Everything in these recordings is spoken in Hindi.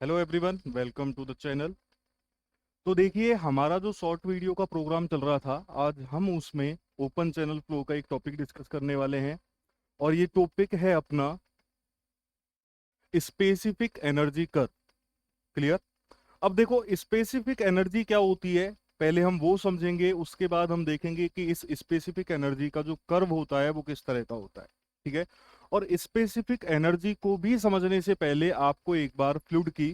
Hello everyone, welcome to the channel. तो देखिए, हमारा जो शॉर्ट वीडियो का प्रोग्राम चल रहा था, आज हम उसमें ओपन चैनल फ्लो का एक टॉपिक डिस्कस करने वाले हैं। और ये टॉपिक है अपना स्पेसिफिक एनर्जी कर्व। क्लियर? अब देखो, स्पेसिफिक एनर्जी क्या होती है, पहले हम वो समझेंगे, उसके बाद हम देखेंगे कि इस स्पेसिफिक एनर्जी का जो कर्व होता है वो किस तरह का होता है। ठीक है? और स्पेसिफिक एनर्जी को भी समझने से पहले आपको एक बार फ्लूइड की,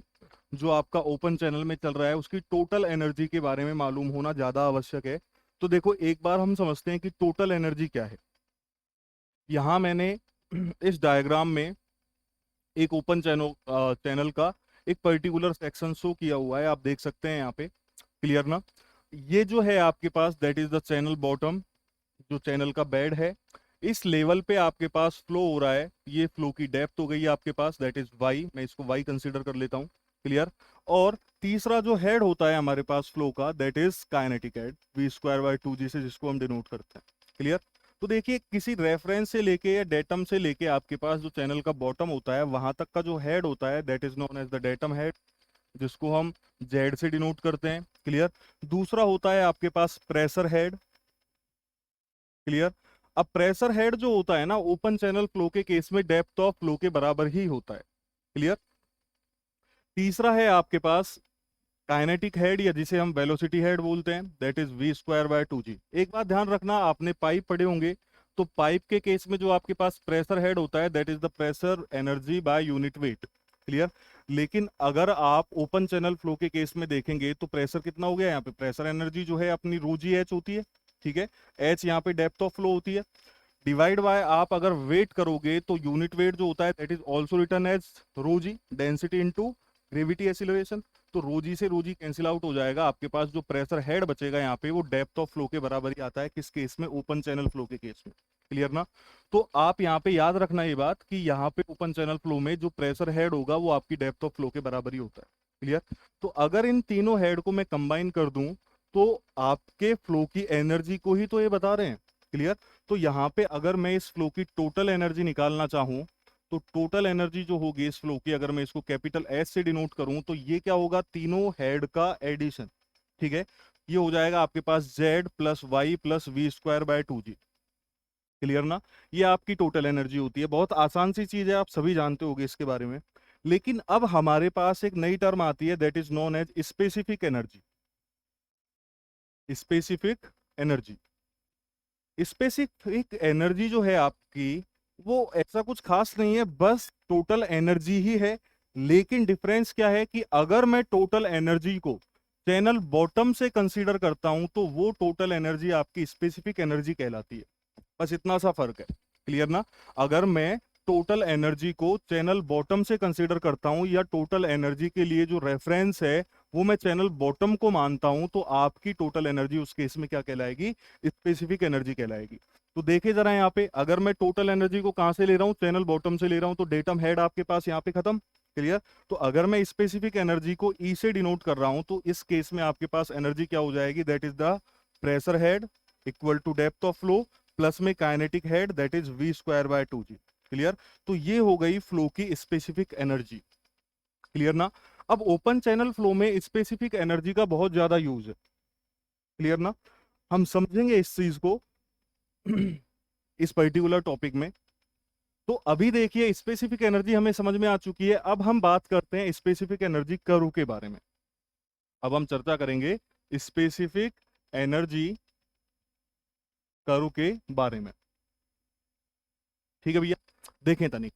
जो आपका ओपन चैनल में चल रहा है, उसकी टोटल एनर्जी के बारे में मालूम होना ज्यादा आवश्यक है। तो देखो, एक बार हम समझते हैं कि टोटल एनर्जी क्या है। यहां मैंने इस डायग्राम में एक ओपन चैनल चैनल का एक पर्टिकुलर सेक्शन शो किया हुआ है, आप देख सकते हैं यहाँ पे। क्लियर ना? ये जो है आपके पास, that is the channel bottom, जो चैनल का बेड है। इस लेवल पे आपके पास फ्लो हो रहा है, ये फ्लो की डेप्थ हो गई है आपके पास, दैट इज वाई, मैं इसको वाई कंसीडर कर लेता हूँ। क्लियर? और तीसरा जो हेड होता है हमारे पास फ्लो का, that is kinetic head, V square by two G से जिसको हम डिनोट करते हैं। क्लियर? तो देखिए, किसी रेफरेंस से लेके या डेटम से लेके आपके पास जो चैनल का बॉटम होता है, वहां तक का जो हेड होता है, that is known as the datum head, जिसको हम जेड से डिनोट करते हैं। क्लियर? दूसरा होता है आपके पास प्रेशर हेड। क्लियर? अब प्रेशर हेड जो होता है ना, ओपन चैनल फ्लो के केस में डेप्थ ऑफ फ्लो के बराबर ही होता है। क्लियर? तीसरा है आपके पास काइनेटिक हेड, या जिसे हम वेलोसिटी हेड बोलते हैं, that is V square by two G. एक बात ध्यान रखना, आपने पाइप पढ़े होंगे, तो पाइप के केस में जो आपके पास प्रेशर हेड होता है, that is the pressure energy by unit weight. Clear? लेकिन अगर आप ओपन चैनल फ्लो के केस में देखेंगे, तो प्रेशर कितना हो गया यहाँ पे, प्रेशर एनर्जी जो है अपनी रो जी एच होती है। ठीक है? एच यहाँ पे डेप्थ ऑफ फ्लो होती है, डिवाइड बाय, आप अगर वेट करोगे तो यूनिट वेट जो होता है, that is also written as rho g, density into gravity acceleration. तो रोजी से रोजी कैंसिल आउट हो जाएगा, आपके पास जो प्रेशर हेड बचेगा यहाँ पे, वो डेप्थ ऑफ फ्लो के बराबर ही आता है। किस केस में? ओपन चैनल फ्लो के केस में। क्लियर ना? तो आप यहाँ पे याद रखना ये बात कि यहाँ पे ओपन चैनल फ्लो में जो प्रेशर हेड होगा वो आपकी डेप्थ ऑफ फ्लो के बराबर ही होता है। क्लियर? तो अगर इन तीनों हेड को मैं कंबाइन कर दूं, तो आपके फ्लो की एनर्जी को ही तो ये बता रहे हैं। क्लियर? तो यहाँ पे अगर मैं इस फ्लो की टोटल एनर्जी निकालना चाहूं, तो टोटल एनर्जी जो होगी इस फ्लो की, अगर मैं इसको कैपिटल एस से डिनोट करूं, तो ये क्या होगा, तीनों हेड का एडिशन। ठीक है? ये हो जाएगा आपके पास Z plus Y plus V square by two G. Clear ना? ये आपकी टोटल एनर्जी होती है। बहुत आसान सी चीज है, आप सभी जानते होंगे इसके बारे में। लेकिन अब हमारे पास एक नई टर्म आती है, that is known as specific energy. Specific energy, specific energy जो है आपकी, वो ऐसा कुछ खास नहीं है, बस टोटल एनर्जी ही है। लेकिन डिफरेंस क्या है कि अगर मैं टोटल एनर्जी को चैनल बॉटम से कंसीडर करता हूं, तो वो टोटल एनर्जी आपकी स्पेसिफिक एनर्जी कहलाती है। बस इतना सा फर्क है। क्लियर ना? अगर मैं टोटल एनर्जी को चैनल बॉटम से कंसीडर करता हूं, या टोटल एनर्जी के लिए जो रेफरेंस है वो मैं चैनल बॉटम को मानता हूं, तो आपकी टोटल एनर्जी उस केस में क्या कहलाएगी? स्पेसिफिक एनर्जी कहलाएगी। तो देखिए जरा यहाँ पे, अगर मैं टोटल एनर्जी को कहां से ले रहा हूं, चैनल बॉटम से ले रहा हूं, तो डेटम हेड आपके पास यहाँ पे खत्म। क्लियर? तो अगर मैं स्पेसिफिक एनर्जी को ई से डिनोट कर रहा हूं, तो इस केस में आपके पास एनर्जी क्या हो जाएगी, that is the pressure head equal to depth of flow plus में kinetic head, that is V square by two G. Clear? तो ये हो गई फ्लो की स्पेसिफिक एनर्जी। क्लियर ना? अब ओपन चैनल फ्लो में स्पेसिफिक एनर्जी का बहुत ज्यादा यूज है। क्लियर ना? हम समझेंगे इस चीज को इस पर्टिकुलर टॉपिक में। तो अभी देखिए, स्पेसिफिक एनर्जी हमें समझ में आ चुकी है। अब हम बात करते हैं स्पेसिफिक एनर्जी कर्व के बारे में। अब हम चर्चा करेंगे स्पेसिफिक एनर्जी कर्व के बारे में। ठीक है भैया? देखें तनिक,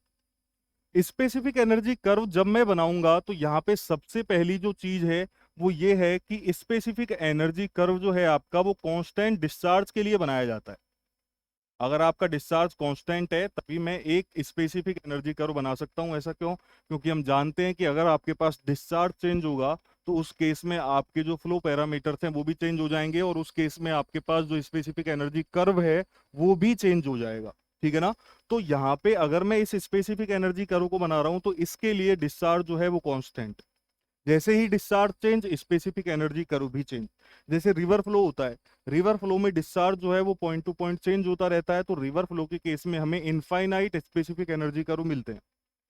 स्पेसिफिक एनर्जी कर्व जब मैं बनाऊंगा, तो यहां पे सबसे पहली जो चीज है वो ये है कि स्पेसिफिक एनर्जी कर्व जो है आपका, वो कांस्टेंट डिस्चार्ज के लिए बनाया जाता है। अगर आपका डिस्चार्ज कांस्टेंट है, तभी मैं एक स्पेसिफिक एनर्जी कर्व बना सकता हूं। ऐसा क्यों? क्योंकि हम जानते हैं कि अगर आपके पास डिस्चार्ज चेंज होगा, तो उस केस में आपके जो फ्लो पैरामीटर्स हैं वो भी चेंज हो जाएंगे, और उस केस में आपके पास जो स्पेसिफिक एनर्जी कर्व है वो भी चेंज हो जाएगा। ठीक है ना? तो यहाँ पे अगर मैं इस स्पेसिफिक एनर्जी कर्व को बना रहा हूं, तो इसके लिए डिस्चार्ज जो है वो कांस्टेंट, जैसे ही discharge change, specific energy curve भी चेंज। जैसे रिवर फ्लो होता है, रिवर फ्लो में डिस्चार्ज जो है वो पॉइंट टू पॉइंट चेंज होता रहता है, तो रिवर फ्लो के केस में हमें इनफाइनाइट स्पेसिफिक एनर्जी कर्व मिलते हैं।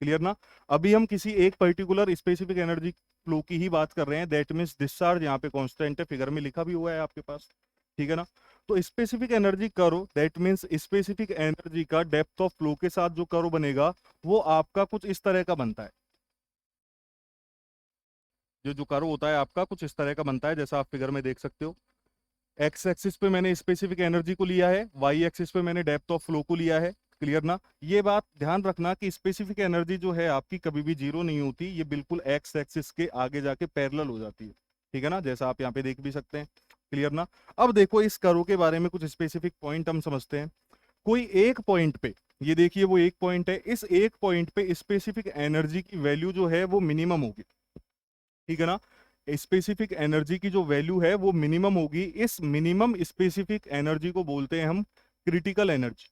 क्लियर ना। अभी हम किसी एक पर्टिकुलर स्पेसिफिक एनर्जी फ्लो की ही बात कर रहे हैं, दैट मीन्स डिस्चार्ज यहाँ पे कांस्टेंट है, फिगर में लिखा भी हुआ है आपके पास, ठीक है ना। तो specific energy curve, that means specific energy का डेप्थ ऑफ फ्लो के साथ जो कर्व बनेगा वो आपका कुछ इस तरह का बनता है। जो कर्व होता है आपका कुछ इस तरह का बनता है, जैसा आप फिगर में देख सकते हो। एक्स एक्सिस पे मैंने स्पेसिफिक एनर्जी को लिया है, वाई एक्सिस पे मैंने डेप्थ ऑफ फ्लो को लिया है। क्लियर ना। ये बात ध्यान रखना कि स्पेसिफिक एनर्जी जो है आपकी कभी भी जीरो नहीं होती, ये बिल्कुल एक्स एक्सिस के आगे जाके पैरेलल हो जाती है, ठीक है ना, जैसा आप यहाँ पे देख भी सकते हैं। क्लियर ना। अब देखो इस कर्व के बारे में कुछ स्पेसिफिक पॉइंट हम समझते हैं। कोई एक पॉइंट पे, ये देखिए वो एक पॉइंट है, इस एक पॉइंट पे स्पेसिफिक एनर्जी की वैल्यू जो है वो मिनिमम होगी, ठीक है ना। स्पेसिफिक एनर्जी की जो वैल्यू है वो मिनिमम होगी। इस मिनिमम स्पेसिफिक एनर्जी को बोलते हैं हम क्रिटिकल एनर्जी।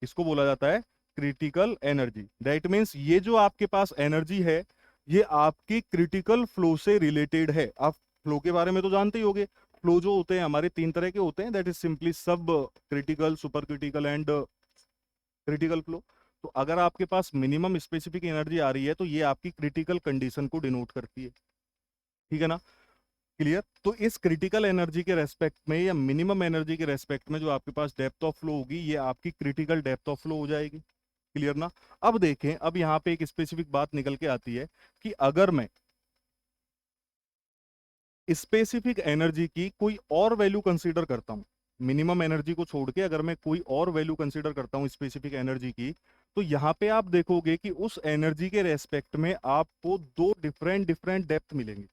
इसको बोला जाता है क्रिटिकल एनर्जी। दैट मीन्स ये जो आपके पास एनर्जी है ये आपकी क्रिटिकल फ्लो से रिलेटेड है। आप फ्लो के बारे में तो जानते ही होंगे, फ्लो जो होते हैं हमारे तीन तरह के होते हैं, दैट इज सिंपली सब critical, super critical and critical flow. तो अगर आपके पास मिनिमम स्पेसिफिक एनर्जी आ रही है तो ये आपकी क्रिटिकल कंडीशन को डिनोट करती है, ठीक है ना। क्लियर। तो इस क्रिटिकल एनर्जी के रेस्पेक्ट में या मिनिमम एनर्जी के रेस्पेक्ट में जो आपके पास डेप्थ ऑफ फ्लो होगी ये आपकी क्रिटिकल डेप्थ ऑफ फ्लो हो जाएगी। क्लियर ना। अब देखें, अब यहां पे एक स्पेसिफिक बात निकल के आती है कि अगर मैं स्पेसिफिक एनर्जी की कोई और वैल्यू कंसीडर करता हूं, मिनिमम एनर्जी को छोड़ के अगर मैं कोई और वैल्यू कंसीडर करता हूं स्पेसिफिक एनर्जी की, तो यहां पे आप देखोगे कि उस एनर्जी के रेस्पेक्ट में आपको दो डिफरेंट डिफरेंट डेप्थ मिलेंगी,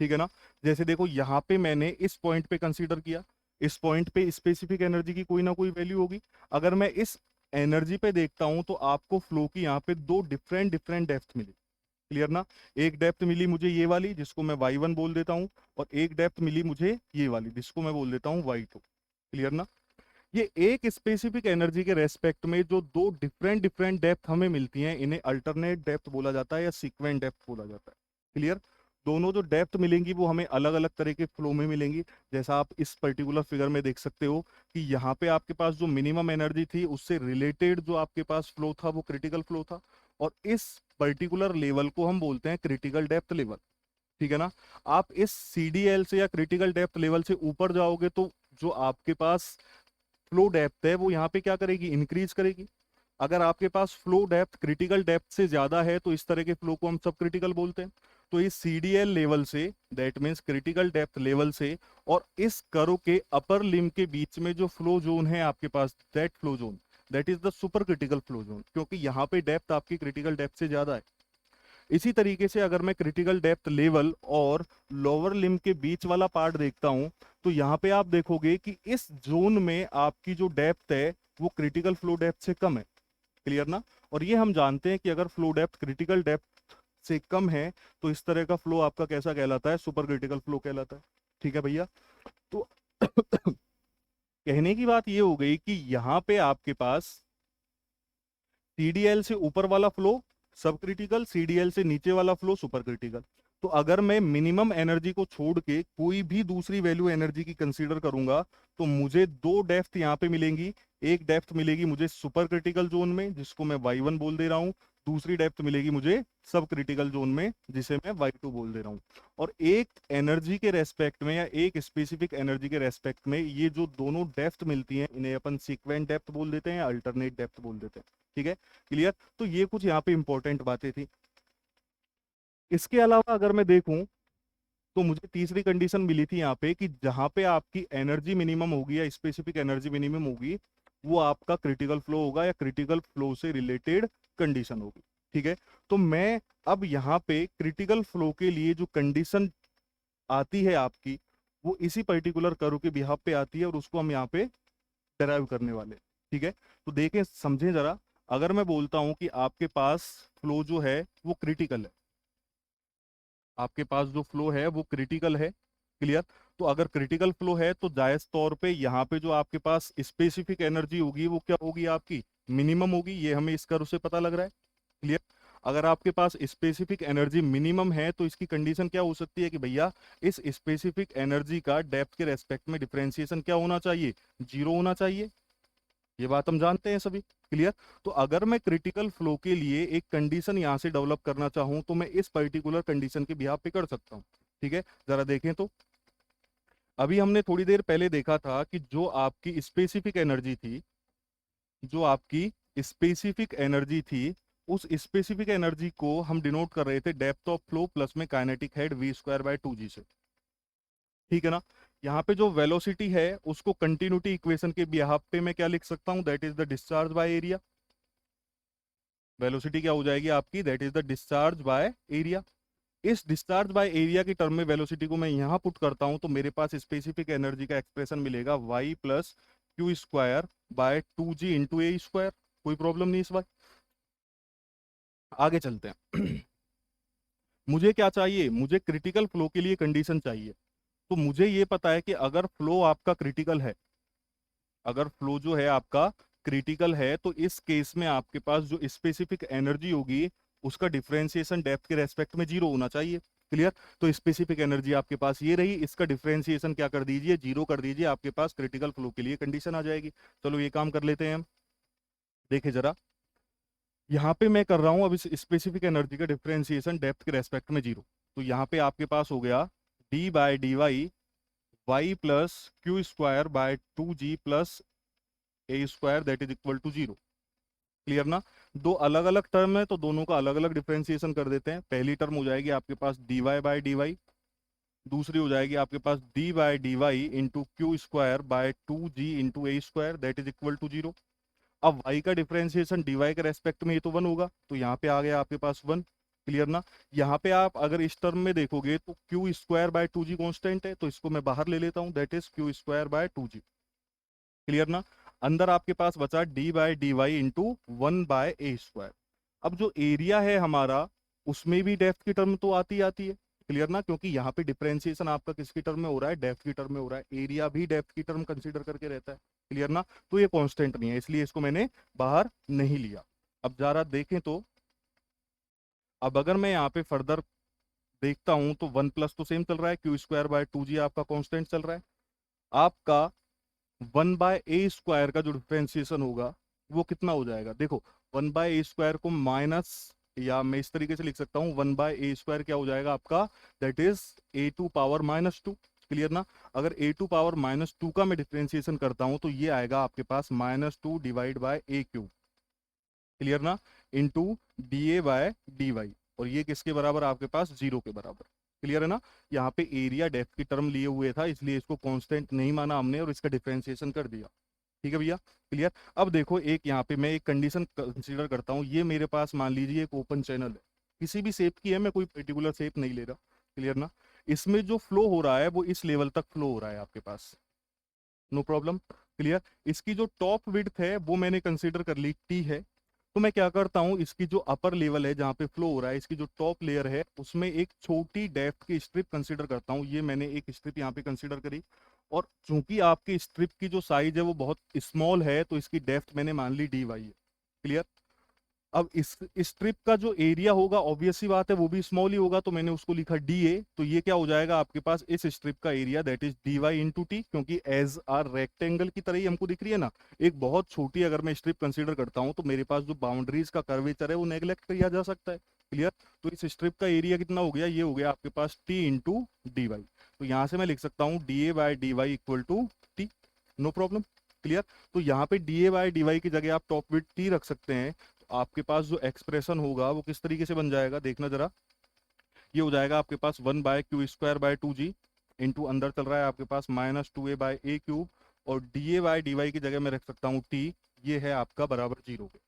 ठीक है ना। जैसे देखो यहां पे मैंने इस पॉइंट पे कंसीडर किया, इस पॉइंट पे स्पेसिफिक एनर्जी की कोई ना कोई वैल्यू होगी। अगर मैं इस एनर्जी पे देखता हूं तो आपको फ्लो की यहाँ पे दो डिफरेंट डिफरेंट डेप्थ मिली। क्लियर ना। एक डेप्थ मिली मुझे ये वाली जिसको मैं y1 बोल देता हूं, और एक डेप्थ मिली मुझे ये वाली जिसको मैं बोल देता हूं y2। क्लियर ना। ये एक स्पेसिफिक एनर्जी के रेस्पेक्ट में जो दो डिफरेंट डिफरेंट डेप्थ हमें मिलती हैं इन्हें अल्टरनेट डेप्थ बोला जाता है या सीक्वेंट डेप्थ बोला जाता है। क्लियर। दोनों जो डेप्थ मिलेंगी वो हमें अलग अलग तरह के फ्लो में मिलेंगी। जैसा आप इस पर्टिकुलर फिगर में देख सकते हो कि यहाँ पे आपके पास जो मिनिमम एनर्जी थी उससे रिलेटेड जो आपके पास फ्लो था वो क्रिटिकल फ्लो था, और इस पर्टिकुलर लेवल को हम बोलते हैं क्रिटिकल डेप्थ लेवल, ठीक है ना। आप इस सीडीएल से या क्रिटिकल डेप्थ लेवल से ऊपर जाओगे तो जो आपके पास फ्लो डेप्थ है वो यहाँ पे क्या करेगी, इंक्रीज करेगी। अगर आपके पास फ्लो डेप्थ क्रिटिकल डेप्थ से ज्यादा है तो इस तरह के फ्लो को हम सब क्रिटिकल बोलते हैं। तो इस सीडीएल लेवल से, that means critical depth level से, और इस कर्व के अपर लिम के बीच में जो फ्लो जोन है आपके पास, that flow zone, that is the super critical flow zone, क्योंकि यहाँ पे डेप्थ आपकी क्रिटिकल डेप्थ से ज्यादा है। इसी तरीके से अगर मैं क्रिटिकल डेप्थ लेवल और लोअर लिम के बीच वाला पार्ट देखता हूं तो यहाँ पे आप देखोगे कि इस जोन में आपकी जो डेप्थ है वो क्रिटिकल फ्लो डेप्थ से कम है। क्लियर ना। और ये हम जानते हैं कि अगर फ्लो डेप्थ क्रिटिकल डेप्थ से कम है तो इस तरह का फ्लो आपका कैसा कहलाता है, सुपर क्रिटिकल फ्लो कहलाता है, ठीक है भैया। तो कहने की बात ये हो गई कि यहाँ पे आपके पास सीडीएल से ऊपर वाला फ्लो सब क्रिटिकल, सीडीएल से नीचे वाला फ्लो सुपर क्रिटिकल। तो अगर मैं मिनिमम एनर्जी को छोड़ के कोई भी दूसरी वैल्यू एनर्जी की कंसीडर करूंगा तो मुझे दो डेप्थ यहाँ पे मिलेंगी। एक डेप्थ मिलेगी मुझे सुपर क्रिटिकल जोन में जिसको मैं y1 बोल दे रहा हूँ, दूसरी डेप्थ मिलेगी मुझे सब क्रिटिकल जोन में जिसे मैं y2 बोल दे रहा हूँ। और एक एनर्जी के रेस्पेक्ट में या एक स्पेसिफिक एनर्जी के रेस्पेक्ट में ये जो दोनों डेप्थ मिलती हैं इन्हें अपन सीक्वेंट डेप्थ बोल देते हैं या अल्टरनेट डेप्थ बोल देते हैं, ठीक है। क्लियर। तो ये कुछ यहाँ पे इंपॉर्टेंट बातें थी। इसके अलावा अगर मैं देखूं तो मुझे तीसरी कंडीशन मिली थी यहाँ पे कि जहां पे आपकी एनर्जी मिनिमम होगी या स्पेसिफिक एनर्जी मिनिमम होगी वो आपका क्रिटिकल फ्लो होगा या क्रिटिकल फ्लो से रिलेटेड कंडीशन होगी, ठीक है। तो मैं अब यहाँ पे क्रिटिकल फ्लो के लिए जो कंडीशन आती है आपकी वो इसी पर्टिकुलर कर्व के बिहाफ पे आती है और उसको हम यहाँ पे डेराइव करने वाले हैं, ठीक है। तो देखें समझें जरा। अगर मैं बोलता हूं कि आपके पास फ्लो जो है वो क्रिटिकल है, आपके पास जो फ्लो है वो क्रिटिकल है। क्लियर। तो अगर क्रिटिकल फ्लो है तो जायज तौर पे यहाँ पे जो आपके पास स्पेसिफिक एनर्जी होगी वो क्या होगी, आपकी मिनिमम होगी। ये हमें इस कर्व से पता लग रहा है। क्लियर। अगर आपके पास स्पेसिफिक एनर्जी मिनिमम है तो इसकी कंडीशन क्या हो सकती है कि भैया इस स्पेसिफिक एनर्जी का डेप्थ के रेस्पेक्ट में डिफरेंशिएशन क्या होना चाहिए, जीरो होना चाहिए, ये बात हम जानते हैं सभी, क्लियर। तो अगर मैं क्रिटिकल फ्लो के लिए एक कंडीशन यहां से डेवलप करना चाहूं तो मैं इस पर्टिकुलर कंडीशन के बिहाफ पे कर सकता हूं। ठीक है, जरा देखें तो अभी हमने थोड़ी देर पहले देखा था कि जो आपकी स्पेसिफिक एनर्जी थी, जो आपकी स्पेसिफिक एनर्जी थी, उस स्पेसिफिक एनर्जी को हम डिनोट कर रहे थे डेप्थ ऑफ फ्लो प्लस में kinetic head v² by 2g से। ठीक है ना। यहाँ पे जो वेलोसिटी है उसको कंटिन्यूटी इक्वेशन के बिहाफ पे मैं क्या लिख सकता हूं, that is the discharge by area. Velocity क्या हो जाएगी आपकी, that is the discharge by area. इस डिस्चार्ज बाय एरिया की टर्म में वेलोसिटी को मैं यहां पुट करता हूं तो मेरे पास स्पेसिफिक एनर्जी का एक्सप्रेशन मिलेगा y plus Q² by 2g × a²। कोई प्रॉब्लम नहीं इस बार। आगे चलते हैं। मुझे क्या चाहिए, मुझे क्रिटिकल फ्लो के लिए कंडीशन चाहिए। तो मुझे ये पता है कि अगर फ्लो आपका क्रिटिकल है, अगर फ्लो जो है आपका क्रिटिकल है, तो इस केस में आपके पास जो स्पेसिफिक एनर्जी होगी उसका डिफरेंशिएशन डेप्थ के रेस्पेक्ट में 0 होना चाहिए। क्लियर। तो स्पेसिफिक एनर्जी आपके पास ये रही, इसका डिफरेंशिएशन क्या कर दीजिए, 0 कर दीजिए, आपके पास क्रिटिकल फ्लो के लिए कंडीशन आ जाएगी। चलो ये काम कर लेते हैं हम। देखे जरा, यहाँ पे मैं कर रहा हूं अब इस स्पेसिफिक एनर्जी का डिफरेंशिएशन डेप्थ के रेस्पेक्ट में 0। तो यहाँ पे आपके पास हो गया d/dy y plus Q² by 2g plus a² that is equal to 0। Clear ना। दो अलग अलग टर्म है तो दोनों का अलग अलग डिफरेंशिएशन कर देते हैं। पहली टर्म हो जाएगी आपके पास dy/dy, दूसरी हो जाएगी आपके पास d/dy into Q² by 2g × a² that is equal to 0। अब y का डिफरेंशिएशन dy के रेस्पेक्ट में ये तो 1 होगा, तो यहाँ पे आ गया आपके पास 1। क्लियर ना। यहाँ पे आप अगर इस टर्म में देखोगे तो Q² by 2g कांस्टेंट है, तो इसको मैं बाहर ले लेता हूँ, that is Q² by 2g। Clear ना। अंदर आपके पास बचा d/dy इंटू 1/a²। अब जो एरिया है हमारा उसमें भी डेप्थ की टर्म तो आती आती है। क्लियर ना, क्योंकि यहाँ पे डिफरेंशिएशन आपका किसकी टर्म में हो रहा है, डेप्थ की टर्म में हो रहा है। एरिया भी डेप्थ की टर्म कंसीडर करके रहता है। क्लियर ना। तो ये कांस्टेंट नहीं है, इसलिए इसको मैंने बाहर नहीं लिया। अब जरा देखें तो अब अगर मैं यहाँ पे फर्दर देखता हूं तो 1 प्लस तो सेम चल रहा है, Q² by 2g आपका कांस्टेंट चल रहा है। आपका 1/a² का जो डिफरेंशिएशन होगा वो कितना हो जाएगा, देखो 1/a² को माइनस, या मैं इस तरीके से लिख सकता हूँ 1/a² क्या हो जाएगा आपका, दैट इज a⁻²। क्लियर ना। अगर a⁻² का मैं डिफरेंशिएशन करता हूं तो ये आएगा आपके पास -2 डिवाइड बाय a³। क्लियर ना। इंटू da/dy, और ये किसके बराबर आपके पास 0 के बराबर। क्लियर है ना। यहाँ पे एरिया डेप्थ की टर्म लिए हुए था इसलिए इसको कांस्टेंट नहीं माना हमने और इसका डिफरेंशिएशन कर दिया। ठीक है भैया, क्लियर। अब देखो एक यहाँ पे मैं एक कंडीशन कंसीडर करता हूँ, ये मेरे पास मान लीजिए एक ओपन चैनल है, किसी भी शेप की है, मैं कोई पर्टिकुलर शेप नहीं ले रहा। क्लियर ना। इसमें जो फ्लो हो रहा है वो इस लेवल तक फ्लो हो रहा है आपके पास, नो प्रॉब्लम। क्लियर। इसकी जो टॉप विड्थ है वो मैंने कंसीडर कर ली टी है। तो मैं क्या करता हूं, इसकी जो अपर लेवल है जहां पे फ्लो हो रहा है, इसकी जो टॉप लेयर है उसमें एक छोटी डेप्थ की स्ट्रिप कंसीडर करता हूं। ये मैंने एक स्ट्रिप यहाँ पे कंसीडर करी, और चूंकि आपकी स्ट्रिप की जो साइज है वो बहुत स्मॉल है तो इसकी डेप्थ मैंने मान ली dy है। क्लियर। अब इस स्ट्रिप का जो एरिया होगा ऑब्वियस सी बात है वो भी स्मॉल ही होगा, तो मैंने उसको लिखा dA। तो ये क्या हो जाएगा आपके पास, इस स्ट्रिप का area that is dy into T, क्योंकि एज आर रेक्टेंगल की तरह ही हमको दिख रही है ना। एक बहुत छोटी अगर मैं स्ट्रिप कंसीडर करता हूं तो मेरे पास जो बाउंड्रीज का कर्वेचर है वो नेग्लेक्ट किया जा सकता है। क्लियर। तो इस स्ट्रिप का एरिया कितना हो गया, ये हो गया आपके पास t इंटू डी वाई। तो यहां से मैं लिख सकता हूँ da/dy equal to T, no problem. Clear. तो यहाँ पे da/dy की जगह आप टॉप विड्थ t रख सकते हैं। आपके पास जो एक्सप्रेशन होगा वो किस तरीके से बन जाएगा, देखना जरा। ये हो जाएगा आपके पास 1/Q² by 2g इंटू अंदर चल रहा है आपके पास -2a/a³, और da/dy की जगह मैं रख सकता हूँ t। ये है आपका बराबर 0 के।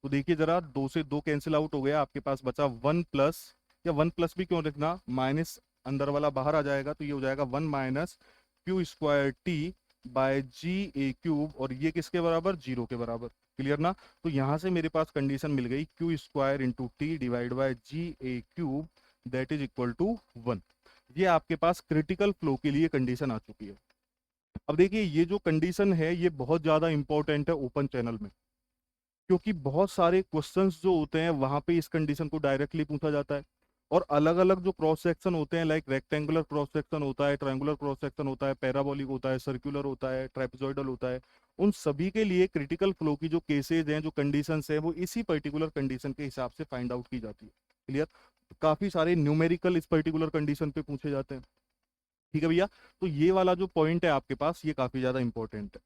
तो देखिए जरा, 2 से 2 कैंसिल आउट हो गया, आपके पास बचा 1 प्लस, या 1 प्लस भी क्यों लिखना, माइनस अंदर वाला बाहर आ जाएगा, तो ये हो जाएगा 1 माइनस Q²t/g⁴, और ये किसके बराबर, 0 के बराबर। क्लियर ना। तो यहां से मेरे पास कंडीशन मिल गई Q² into T divide by g⁴ that is equal to 1। ये आपके पास क्रिटिकल फ्लो के लिए कंडीशन आ चुकी है। अब देखिए ये जो कंडीशन है ये बहुत ज्यादा इंपॉर्टेंट है ओपन चैनल में, क्योंकि बहुत सारे क्वेश्चंस जो होते हैं वहां पे इस कंडीशन को डायरेक्टली पूछा जाता है। और अलग अलग जो क्रॉस सेक्शन होते हैं, लाइक रेक्टेंगुलर क्रॉस सेक्शन होता है, ट्रायंगुलर क्रॉस सेक्शन होता है, पैराबोलिक होता है, सर्कुलर होता है, ट्रेपेजॉइडल होता है, उन सभी के लिए क्रिटिकल फ्लो की जो केसेज हैं, जो कंडीशंस हैं, वो इसी पर्टिकुलर कंडीशन के हिसाब से फाइंड आउट की जाती है। क्लियर? काफी सारे न्यूमेरिकल इस पर्टिकुलर कंडीशन पे पूछे जाते हैं। ठीक है भैया, तो ये वाला जो पॉइंट है आपके पास, ये काफी ज्यादा इंपॉर्टेंट है।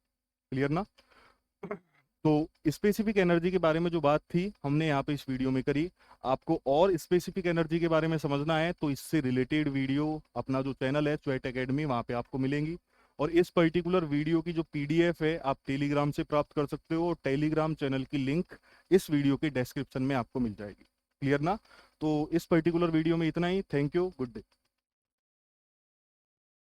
क्लियर ना? तो स्पेसिफिक एनर्जी के बारे में जो बात थी हमने यहाँ पे इस वीडियो में करी। आपको और स्पेसिफिक एनर्जी के बारे में समझना है तो इससे रिलेटेड वीडियो अपना जो चैनल है स्वेट एकेडमी, वहाँ पे आपको मिलेंगी। और इस पर्टिकुलर वीडियो की जो पीडीएफ है आप टेलीग्राम से प्राप्त कर सकते हो, और टेलीग्राम चैनल की लिंक इस वीडियो के डिस्क्रिप्शन में आपको मिल जाएगी। क्लियर ना? तो इस पर्टिकुलर वीडियो में इतना ही। Thank you, good day.